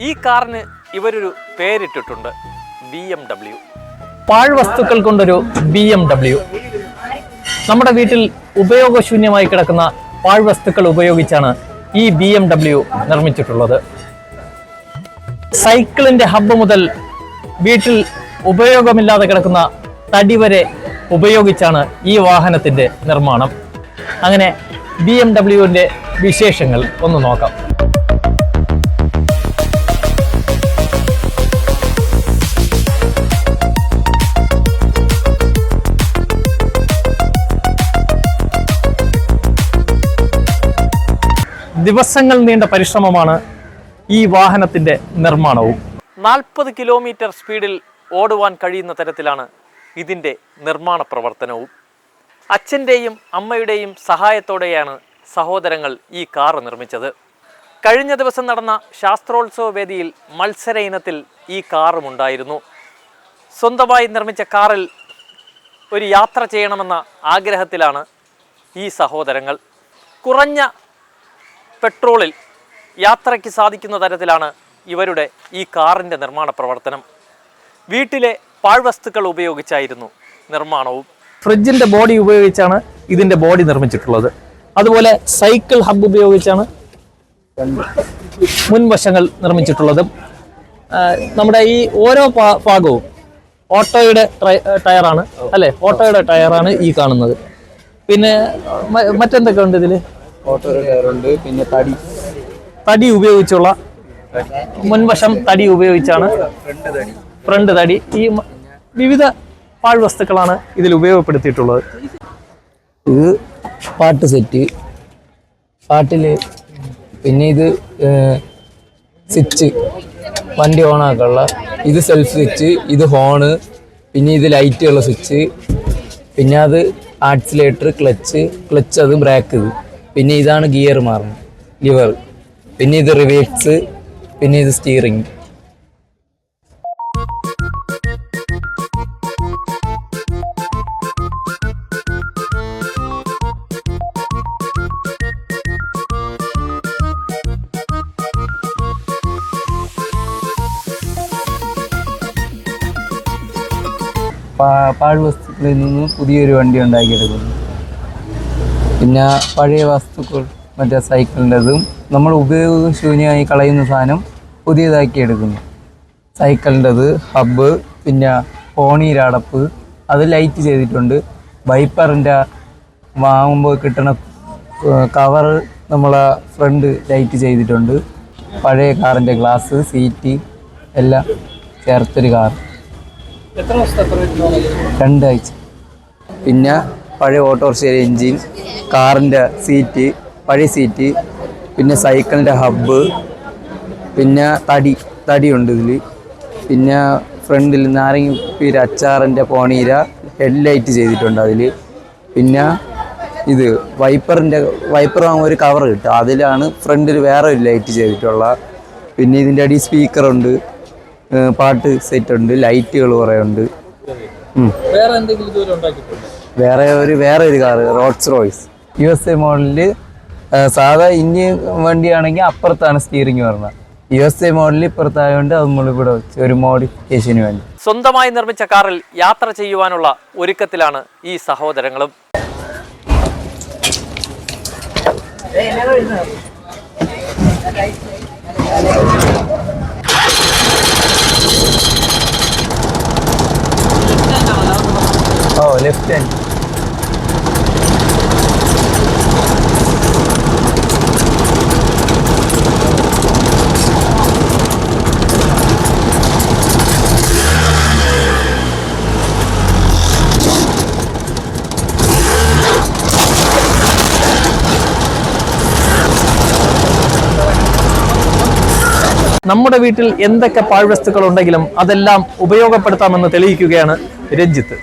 ഈ കാറിന് ഇവരൊരു പേരിട്ടിട്ടുണ്ട്, BMW. പാഴ്വസ്തുക്കൾ കൊണ്ടൊരു BMW. നമ്മുടെ വീട്ടിൽ ഉപയോഗശൂന്യമായി കിടക്കുന്ന പാഴ്വസ്തുക്കൾ ഉപയോഗിച്ചാണ് ഈ BMW നിർമ്മിച്ചിട്ടുള്ളത്. സൈക്കിളിന്റെ ഹബ്ബ് മുതൽ വീട്ടിൽ ഉപയോഗമില്ലാതെ കിടക്കുന്ന തടി വരെ ഉപയോഗിച്ചാണ് ഈ വാഹനത്തിന്റെ നിർമ്മാണം. അങ്ങനെ BMWന്റെ വിശേഷങ്ങൾ ഒന്ന് നോക്കാം. ദിവസങ്ങൾ നീണ്ട പരിശ്രമമാണ് ഈ വാഹനത്തിന്റെ നിർമ്മാണവും. 40 കിലോമീറ്റർ സ്പീഡിൽ ഓടുവാൻ കഴിയുന്ന തരത്തിലാണ് ഇതിൻ്റെ നിർമ്മാണ പ്രവർത്തനവും. അച്ഛൻ്റെയും അമ്മയുടെയും സഹായത്തോടെയാണ് സഹോദരങ്ങൾ ഈ കാർ നിർമ്മിച്ചത്. കഴിഞ്ഞ ദിവസം നടന്ന ശാസ്ത്രോത്സവ വേദിയിൽ മത്സര ഇനത്തിൽ ഈ കാറും ഉണ്ടായിരുന്നു. സ്വന്തമായി നിർമ്മിച്ച കാറിൽ ഒരു യാത്ര ചെയ്യണമെന്ന ആഗ്രഹത്തിലാണ് ഈ സഹോദരങ്ങൾ. കുറഞ്ഞ പെട്രോളിൽ യാത്രയ്ക്ക് സാധിക്കുന്ന തരത്തിലാണ് ഇവരുടെ ഈ കാറിൻ്റെ നിർമ്മാണ പ്രവർത്തനം. വീട്ടിലെ പാഴ്വസ്തുക്കൾ ഉപയോഗിച്ചായിരുന്നു നിർമ്മാണവും. ഫ്രിഡ്ജിന്റെ ബോഡി ഉപയോഗിച്ചാണ് ഇതിന്റെ ബോഡി നിർമ്മിച്ചിട്ടുള്ളത്. അതുപോലെ സൈക്കിൾ ഹബ്ബ് ഉപയോഗിച്ചാണ് മുൻവശങ്ങൾ നിർമ്മിച്ചിട്ടുള്ളത്. നമ്മുടെ ഈ ഓരോ ഭാഗവും ഓട്ടോയുടെ ടയറാണ് അല്ലെ, ഓട്ടോയുടെ ടയറാണ് ഈ കാണുന്നത്. പിന്നെ മറ്റെന്തൊക്കെ ഉണ്ട് ഇതില്? ഓട്ടോയുടെ ടയറുണ്ട്, പിന്നെ തടി ഉപയോഗിച്ചുള്ള മുൻവശം തടി ഉപയോഗിച്ചാണ്, ഫ്രണ്ട് തടി. ഈ വിവിധ പാഴ്വസ്തുക്കളാണ് ഇതിൽ ഉപയോഗപ്പെടുത്തിയിട്ടുള്ളത്. ഇത് പാട്ട് സെറ്റ്, പാട്ടില് പിന്നെ ഇത് സ്വിച്ച്, വണ്ടി ഓണാക്കാനുള്ള ഇത് സെൽഫ് സ്വിച്ച്, ഇത് ഹോണ്, പിന്നെ ഇത് ലൈറ്റുള്ള സ്വിച്ച്, പിന്നെ അത് ആക്സിലേറ്റർ, ക്ലച്ച് അത് ബ്രേക്ക്, ഇത് പിന്നെ ഇതാണ് ഗിയർ മാറുന്നത്, ലിവർ, പിന്നെ ഇത് റിവേഴ്സ്, പിന്നെ ഇത് സ്റ്റീറിംഗ്. പാഴ്വസ്തുക്കളിൽ നിന്ന് പുതിയൊരു വണ്ടി ഉണ്ടാക്കിയെടുക്കുന്നു. പിന്നെ പഴയ വസ്തുക്കൾ, മറ്റേ സൈക്കിളിൻ്റെതും നമ്മൾ ഉപയോഗശൂന്യമായി കളയുന്ന സാധനം പുതിയതാക്കി എടുക്കുന്നു. സൈക്കിളിൻ്റെത് ഹബ്ബ്, പിന്നെ പോണീരടപ്പ്, അത് ലൈറ്റ് ചെയ്തിട്ടുണ്ട്. വൈപ്പറിൻ്റെ വാങ്ങുമ്പോൾ കിട്ടുന്ന കവറ് നമ്മളെ ഫ്രണ്ട് ലൈറ്റ് ചെയ്തിട്ടുണ്ട്. പഴയ കാറിൻ്റെ ഗ്ലാസ്, സീറ്റ് എല്ലാം ചേർത്തൊരു കാർ. 2 ആഴ്ച. പിന്നെ പഴയ ഓട്ടോറിക്ഷയുടെ എൻജിൻ, കാറിൻ്റെ സീറ്റ്, പഴയ സീറ്റ്, പിന്നെ സൈക്കിളിൻ്റെ ഹബ്ബ്, പിന്നെ തടിയുണ്ട് ഇതിൽ. പിന്നെ ഫ്രണ്ടിൽ നാരങ്ങ അച്ചാറിൻ്റെ പോണീര ഹെഡ്ലൈറ്റ് ചെയ്തിട്ടുണ്ട് അതിൽ. പിന്നെ ഇത് വൈപ്പർ വാങ്ങുമ്പോൾ ഒരു കവർ കിട്ടും, അതിലാണ് ഫ്രണ്ടിൽ വേറെ ഒരു ലൈറ്റ് ചെയ്തിട്ടുള്ള. പിന്നെ ഇതിൻ്റെ അടി സ്പീക്കറുണ്ട്, പാട്ട് സെറ്റ് ഉണ്ട്, ലൈറ്റുകൾ കുറേ ഉണ്ട്. വേറെ ഒരു കാറ് റോൾസ് റോയ്സ് USA മോഡലില്. സാധാ ഇന്ത്യൻ വണ്ടിയാണെങ്കിൽ അപ്പുറത്താണ് സ്റ്റിയറിംഗ് വരുന്നത്. USA മോഡലിൽ ഇപ്പുറത്തായതുകൊണ്ട് അത് നമ്മളിവിടെ വെച്ച് ഒരു മോഡിഫിക്കേഷന് വേണ്ടി. സ്വന്തമായി നിർമ്മിച്ച കാറിൽ യാത്ര ചെയ്യുവാനുള്ള ഒരുക്കത്തിലാണ് ഈ സഹോദരങ്ങളും. Left hand. നമ്മുടെ വീട്ടിൽ എന്തൊക്കെ പാഴ്വസ്തുക്കൾ ഉണ്ടെങ്കിലും അതെല്ലാം ഉപയോഗപ്പെടുത്താമെന്ന് തെളിയിക്കുകയാണ് രഞ്ജിത്ത്.